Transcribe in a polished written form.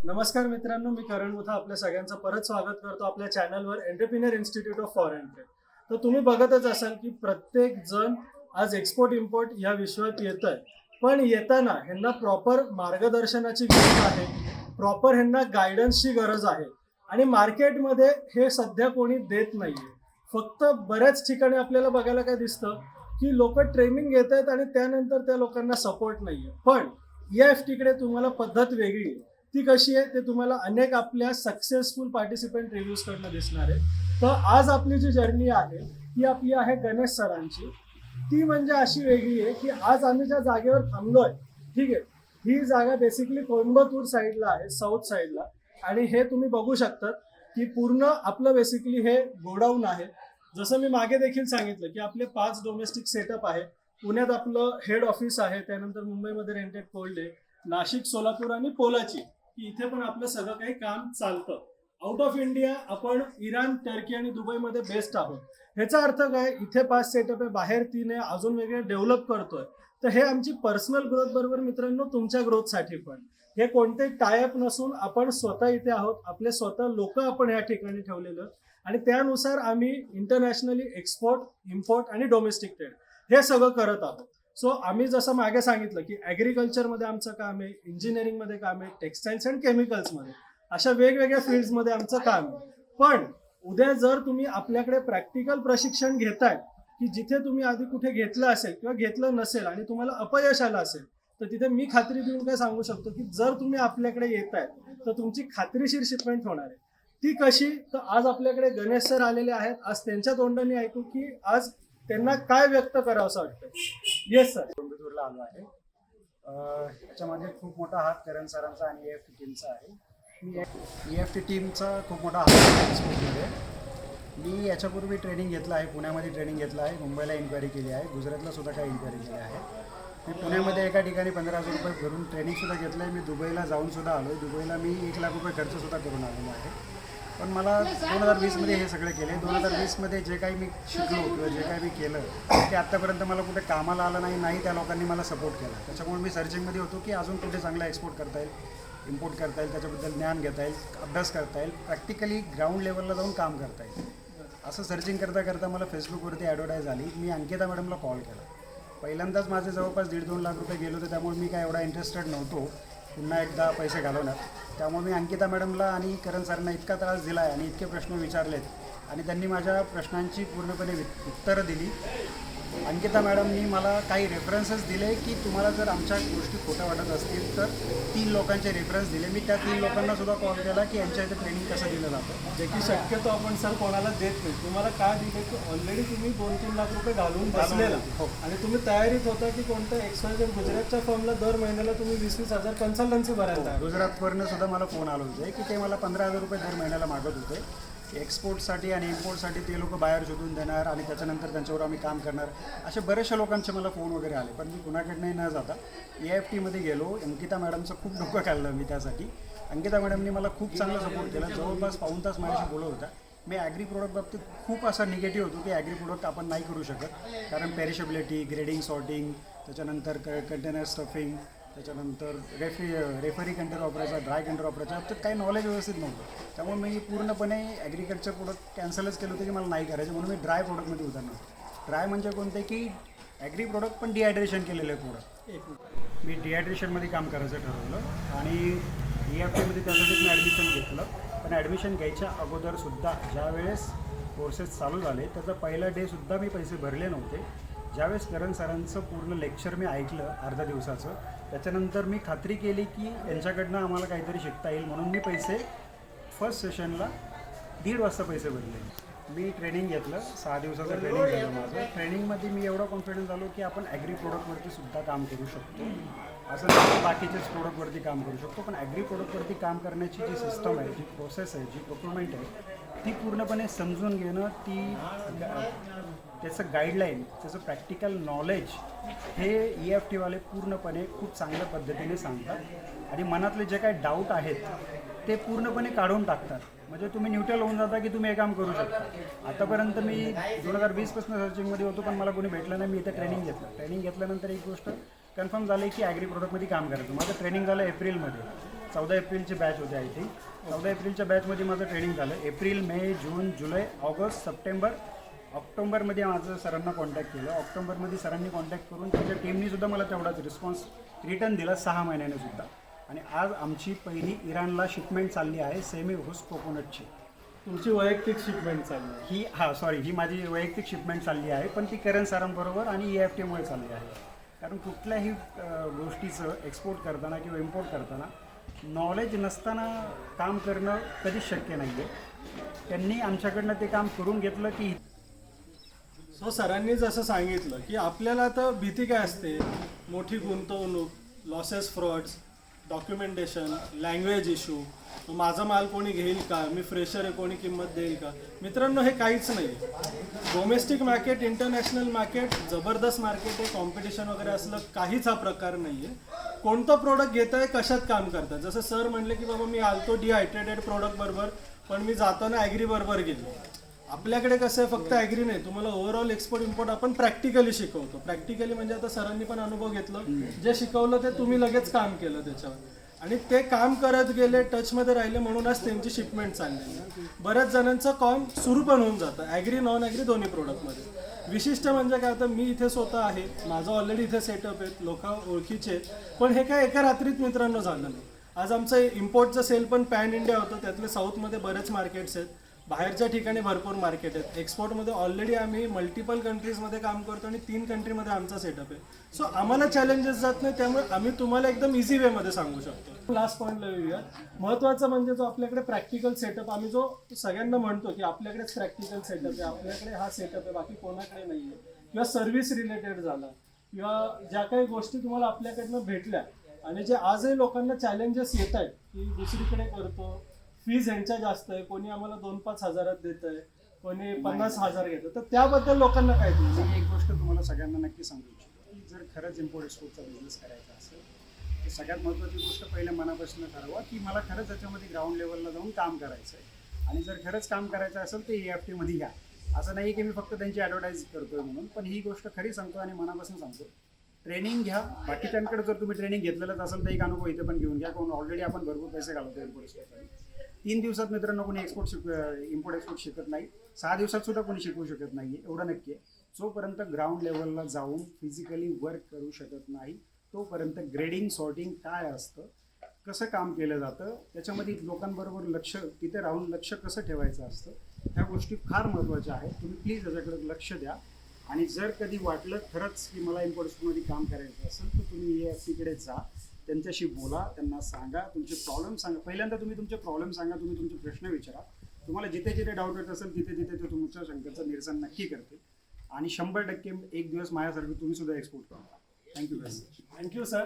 नमस्कार मित्रांनो, मी करण मुथा आपल्या सगळ्यांचं परत स्वागत करतो आपल्या चॅनलवर entrepreneur institute of foreign trade. तर तुम्ही बघतच असाल की प्रत्येक जण आज एक्सपोर्ट इम्पोर्ट या विश्वात येत आहे, पण येताना ह्यांना प्रॉपर मार्गदर्शनाची गरज आहे, प्रॉपर ह्यांना गायडन्सची गरज आहे आणि मार्केटमध्ये हे सध्या कोणी देत नाहीये. फक्त बऱ्याच ठिकाणी आपल्याला बघायला काय दिसतं की लोक ट्रेनिंग घेत आहेत आणि त्यानंतर त्या लोकांना सपोर्ट नाहीये. पण EFT कडे तुम्हाला पद्धत वेगळी आहे. ती कशी आहे ते तुम्हाला अनेक आपल्या सक्सेसफुल पार्टिसिपंट रिव्ह्यूज कडनं दिसणार आहे. तर आज आपली जी जर्नी आहे ती आपली आहे गणेश सरांची. ती म्हणजे अशी वेगळी आहे की आज आम्ही ज्या जागेवर थांबलोय, ठीक आहे, ही जागा बेसिकली कोइंबतूर साईडला आहे, साऊथ साईडला. आणि हे तुम्ही बघू शकतात की पूर्ण आपलं बेसिकली हे गोडाऊन आहे. जसं मी मागे देखील सांगितलं की आपले 5 डोमेस्टिक सेटअप आहे. पुण्यात आपलं हेड ऑफिस आहे, त्यानंतर मुंबईमध्ये रेंटेड कोल्ड आहे, नाशिक, सोलापूर आणि पोलाची, की इथे पण आपलं सगळं काही काम चालतं. आउट ऑफ इंडिया आपण इराण, टर्की आणि दुबईमध्ये बेस्ट आहोत. ह्याचा अर्थ काय, इथे 5 सेटअप आहे, बाहेर 3 आहे, अजून वेगळे डेव्हलप करतोय. तर हे आमची पर्सनल ग्रोथ बरोबर मित्रांनो तुमच्या ग्रोथसाठी पण. हे कोणते टायअप नसून आपण स्वतः इथे आहोत, आपले स्वतः लोक आपण या ठिकाणी ठेवलेलं आणि त्यानुसार आम्ही इंटरनॅशनली एक्सपोर्ट, इम्पोर्ट आणि डोमेस्टिक ट्रेड हे सगळं करत आहोत. सो आम्ही जसं मागे सांगितलं की ॲग्रिकल्चरमध्ये आमचं काम आहे, इंजिनिअरिंगमध्ये काम आहे, टेक्स्टाईल्स अँड केमिकल्समध्ये, अशा वेगवेगळ्या फील्ड्समध्ये आमचं काम आहे. पण उद्या जर तुम्ही आपल्याकडे प्रॅक्टिकल प्रशिक्षण घेताय की जिथे तुम्ही आधी कुठे घेतलं असेल किंवा घेतलं नसेल आणि तुम्हाला अपयश आलं असेल, तर तिथे मी खात्री देऊन काय सांगू शकतो की जर तुम्ही आपल्याकडे येताय तर तुमची खात्रीशीर शिपमेंट होणार आहे. ती कशी, तर आज आपल्याकडे गणेश सर आलेले आहेत. आज त्यांच्या तोंडाने ऐकू की आज त्यांना काय व्यक्त करावं असं वाटतं. Yes sir. कोइंबतूरला आलो आहे. याच्यामध्ये खूप मोठा हात करण सरांचा आणि EFT टीमचा आहे. मी EFT टीमचा खूप मोठा हात आहे एक्सपोर्टमध्ये. मी याच्यापूर्वी ट्रेनिंग घेतलं आहे, पुण्यामध्ये ट्रेनिंग घेतलं आहे, मुंबईला इन्क्वायरी केली आहे, गुजरातला सुद्धा काही इन्क्वायरी केली आहे. मी पुण्यामध्ये एका ठिकाणी 15,000 रुपये भरून ट्रेनिंगसुद्धा घेतलं आहे. मी दुबईला जाऊनसुद्धा आलो आहे. दुबईला मी 1 लाख रुपये खर्चसुद्धा करून आलेलो आहे. पण मला 2020मध्ये हे सगळे केले. 2020मध्ये जे काही मी शिकलो किंवा जे काही मी केलं ते आत्तापर्यंत मला कुठे कामाला आलं नाही, त्या लोकांनी मला सपोर्ट केला. त्याच्यामुळे मी सर्चिंगमध्ये होतो की अजून कुठे चांगला एक्सपोर्ट करता येईल, इम्पोर्ट करता येईल, त्याच्याबद्दल ज्ञान घेता येईल, अभ्यास करता येईल, प्रॅक्टिकली ग्राउंड लेवलला जाऊन काम करता येईल. असं सर्चिंग करता करता मला फेसबुकवरती ॲडव्हर्टाईज आली. मी अंकिता मॅडमला कॉल केला. पहिल्यांदाच माझे जवळपास 1.5-2 लाख रुपये गेले होते, त्यामुळे मी काय एवढा इंटरेस्टेड नव्हतो पुन्हा एकदा पैसे घालवण्यात. त्यामुळे मी अंकिता मॅडमला आणि करण सरांना इतका त्रास दिला आहे आणि इतके प्रश्न विचारलेत आणि त्यांनी माझ्या प्रश्नांची पूर्णपणे उत्तरं दिली. अंकिता मॅडमनी मला काही रेफरन्सेस दिले की तुम्हाला जर आमच्या गोष्टी खोट्या वाटत असतील तर 3 लोकांचे रेफरन्स दिले. मी त्या 3 लोकांना सुद्धा कॉल केला की यांच्या इथे ट्रेनिंग कसं दिलं जातं, जे की शक्यतो आपण सर कोणाला देत नाही. तुम्हाला काय दिले की ऑलरेडी तुम्ही 2-3 लाख रुपये घालून बसलेला हो. आणि तुम्ही तयारीत होता की कोणत्या XYZ गुजरातच्या फर्मला दर महिन्याला तुम्ही 20-20 हजार कन्सल्टन्सी भरायला. गुजरातवरनं सुद्धा मला फोन आले होते की ते मला 15,000 रुपये दर महिन्याला मागत होते. एक्सपोर्टसाठी आणि इम्पोर्टसाठी ते लोक बाहेर शोधून देणार आणि त्याच्यानंतर त्यांच्यावर आम्ही काम करणार, असे बरेचशा लोकांचे मला फोन वगैरे आले. पण मी कुणाकडनंही न जाता EFTमध्ये गेलो. अंकिता मॅडमचं खूप डोकं खाल्लं मी त्यासाठी. अंकिता मॅडमनी मला खूप चांगला सपोर्ट केला. जवळपास पाऊण तास माझ्याशी बोलत होता. मी ॲग्री प्रोडक्ट बाबतीत खूप असा निगेटिव्ह होतो की ॲग्री प्रोडक्ट आपण नाही करू शकत, कारण पेरिशेबिलिटी, ग्रेडिंग, सॉर्टिंग, त्याच्यानंतर कंटेनर स्टफिंग, त्याच्यानंतर रेफरी कंटेनर वापरायचा, ड्राय कंटेनर वापरायचा, तर काही नॉलेज व्यवस्थित नव्हतं. त्यामुळे मी पूर्णपणे ॲग्रिकल्चर प्रोडक्ट कॅन्सलच केलं होतं की मला नाही करायचं, म्हणून मी ड्राय प्रोडक्टमध्ये उतरणार. ड्राय म्हणजे कोणते की ॲग्री प्रोडक्ट पण डिहायड्रेशन केलेले प्रोडक्ट. मी डिहायड्रेशनमध्ये काम करायचं ठरवलं आणि EFTमध्ये त्यासाठीच मी ॲडमिशन घेतलं. पण ॲडमिशन घ्यायच्या अगोदरसुद्धा ज्यावेळेस कोर्सेस चालू झाले त्याचा पहिला डेसुद्धा मी पैसे भरले नव्हते. ज्यावेळेस करण सरांचं पूर्ण लेक्चर मी ऐकलं अर्ध्या दिवसाचं, त्याच्यानंतर मी खात्री केली की यांच्याकडनं आम्हाला काहीतरी शिकता येईल, म्हणून मी पैसे फर्स्ट सेशनला 1.5 वाजता पैसे भरले. मी ट्रेनिंग घेतलं, 6 दिवसाचं ट्रेनिंग झालं माझं. ट्रेनिंगमध्ये मी एवढा कॉन्फिडन्स झालो की आपण ॲग्री प्रोडक्टवरती सुद्धा काम करू शकतो. असं नाही की बाकीचेच प्रोडक्टवरती काम करू शकतो, पण ॲग्री प्रोडक्टवरती काम करण्याची जी सिस्टम आहे, जी प्रोसेस आहे, जी प्रोक्युरमेंट आहे, ती पूर्णपणे समजून घेणं, त्याचं गाईडलाईन, त्याचं प्रॅक्टिकल नॉलेज हे EFTवाले पूर्णपणे खूप चांगल्या पद्धतीने सांगतात आणि मनातले जे काही डाऊट आहेत ते पूर्णपणे काढून टाकतात. म्हणजे तुम्ही न्यूट्रल होऊन जाता की तुम्ही हे काम करू शकता. आतापर्यंत मी 2020पासून सर्चिंगमध्ये होतो, पण मला कोणी भेटलं नाही. मी इथे ट्रेनिंग घेतलं. ट्रेनिंग घेतल्यानंतर एक गोष्ट कन्फर्म झाली की ॲग्री प्रोडक्टमध्ये काम करायचं. माझं ट्रेनिंग झालं एप्रिलमध्ये. 14 एप्रिलची बॅच होती आय थिंक. 14 एप्रिलच्या बॅचमध्ये माझं ट्रेनिंग झालं. एप्रिल, मे, जून, जुलै, ऑगस्ट, सप्टेंबर, ऑक्टोबरमध्ये माझं सरांना कॉन्टॅक्ट केलं. ऑक्टोबरमध्ये सरांनी कॉन्टॅक्ट करून त्याच्या टीमनी सुद्धा मला तेवढाच रिस्पॉन्स रिटर्न दिला 6 महिन्याने सुद्धा. आणि आज आमची पहिली इराणला शिपमेंट चालली आहे सेमी हुस कोकोनटची. तुमची वैयक्तिक शिपमेंट चालली ही माझी वैयक्तिक शिपमेंट चालली आहे, पण ती करण सरांबरोबर आणि EFTमुळे चालली आहे. कारण कुठल्याही गोष्टीचं एक्सपोर्ट करताना किंवा इम्पोर्ट करताना नॉलेज नसताना काम करणं कधीच शक्य नाही आहे. त्यांनी आमच्याकडनं ते काम करून घेतलं की सो सरांनी जसं सांगितलं की आपल्याला आता भीती काय असते, मोठी गुंतवणूक, losses, frauds, documentation, language issue, माझा माल कोणी घेईल का, मी फ्रेशर आहे कोणी किंमत देईल का. मित्रांनो, हे काहीच नाही. डोमेस्टिक मार्केट, इंटरनॅशनल मार्केट, जबरदस्त मार्केट आहे. कॉम्पिटिशन वगैरे असलं काहीच हा प्रकार नाही आहे. कोणतं प्रोडक्ट घेत आहे, कशात काम करतात. जसं सर म्हणले की बाबा मी आलतो डिहायड्रेटेड प्रोडक्ट बरोबर, पण मी जाताना ॲग्री बरोबर गेलो. आपल्याकडे कसं आहे, फक्त ॲग्री नाही, तुम्हाला ओव्हरऑल एक्सपोर्ट इम्पोर्ट आपण प्रॅक्टिकली शिकवतो. प्रॅक्टिकली म्हणजे आता सरांनी पण अनुभव घेतलं, जे शिकवलं ते तुम्ही लगेच काम केलं त्याच्यावर, आणि ते काम करत गेले, टचमध्ये राहिले, म्हणूनच त्यांची शिपमेंट चाललेली. बऱ्याच जणांचं काम सुरू पण होऊन जातं, ॲग्री नॉन ॲग्री दोन्ही प्रोडक्टमध्ये. विशिष्ट म्हणजे काय, आता मी इथे स्वतः आहे, माझं ऑलरेडी इथे सेटअप आहे, लोक ओळखीचे आहेत, पण हे काय एका रात्रीत मित्रांनो झालं नाही. आज आमचं इम्पोर्टचं सेल पण पॅन इंडिया होतं, त्यातले साऊथमध्ये बरेच मार्केट्स आहेत, बाहेरच्या ठिकाणी भरपूर मार्केट आहेत. एक्सपोर्टमध्ये ऑलरेडी आम्ही मल्टिपल कंट्रीजमध्ये काम करतो आणि 3 कंट्रीमध्ये आमचा सेटअप आहे. सो आम्हाला चॅलेंजेस जात नाही, त्यामुळे आम्ही तुम्हाला एकदम इझी वेमध्ये सांगू शकतो. लास्ट पॉईंटला येऊया. महत्त्वाचं म्हणजे जो आपल्याकडे प्रॅक्टिकल सेटअप, आम्ही जो सगळ्यांना म्हणतो की आपल्याकडेच प्रॅक्टिकल सेटअप आहे, आपल्याकडे हा सेटअप आहे, बाकी कोणाकडे नाही आहे, किंवा सर्व्हिस रिलेटेड झाला, किंवा ज्या काही गोष्टी तुम्हाला आपल्याकडनं भेटल्या, आणि जे आजही लोकांना चॅलेंजेस येत आहेत की दुसरीकडे करतो, फीज ह्यांच्या जास्त आहे, कोणी आम्हाला 2-5 हजारात देत आहे, कोणी 50,000 घेतं, तर त्याबद्दल लोकांना काय तुम्ही. मी एक गोष्ट तुम्हाला सगळ्यांना नक्की सांगू इच्छितो की जर खरंच इम्पोर्ट एक्सपोर्टचा बिझनेस करायचा असेल तर सगळ्यात महत्त्वाची गोष्ट पहिल्या मनापासून ठरवा की मला खरंच याच्यामध्ये ग्राउंड लेवलला जाऊन काम करायचं आहे. आणि जर खरंच काम करायचं असेल तर EFTमध्ये घ्या. असं नाही की मी फक्त त्यांची ॲडव्हर्टाईज करतोय म्हणून, पण ही गोष्ट खरी सांगतो आणि मनापासून सांगतो. ट्रेनिंग घ्या. बाकीच्यांकडे जर तुम्ही ट्रेनिंग घेतलेलंच असेल तर एक अनुभव इथे पण घेऊन घ्या, कारण ऑलरेडी आपण भरपूर पैसे घालवतो इम्पोर्ट एक्सपोर्टसाठी. 3 दिवसात मित्रांनो कोणी इम्पोर्ट एक्सपोर्ट शिकत नाही, 6 दिवसात सुद्धा कोणी शिकवू शकत नाही, एवढं नक्की आहे. जोपर्यंत ग्राउंड लेवलला जाऊन फिजिकली वर्क करू शकत नाही तोपर्यंत ग्रेडिंग, सॉर्टिंग काय असतं, कसं काम केलं जातं, त्याच्यामध्ये लोकांबरोबर लक्ष, तिथे राहून लक्ष कसं ठेवायचं असतं, ह्या गोष्टी फार महत्त्वाच्या आहेत. तुम्ही प्लीज याच्याकडे लक्ष द्या. आणि जर कधी वाटलं खरंच की मला इम्पोर्ट एक्सपोर्टमध्ये काम करायचं असेल तर तुम्ही EFTकडे जा, त्यांच्याशी बोला, त्यांना सांगा, तुमचे प्रॉब्लेम सांगा. पहिल्यांदा तुम्ही तुमचे प्रॉब्लेम सांगा, तुम्ही तुमचे प्रश्न विचारा. तुम्हाला जिथे जिथे डाऊट येत असेल तिथे तिथे ते तुमच्या शंकेचं निरसन नक्की करतील. आणि 100% एक दिवस माझ्यासारखं तुम्ही सुद्धा एक्सपोर्ट करा. Thank you very much. Thank you sir.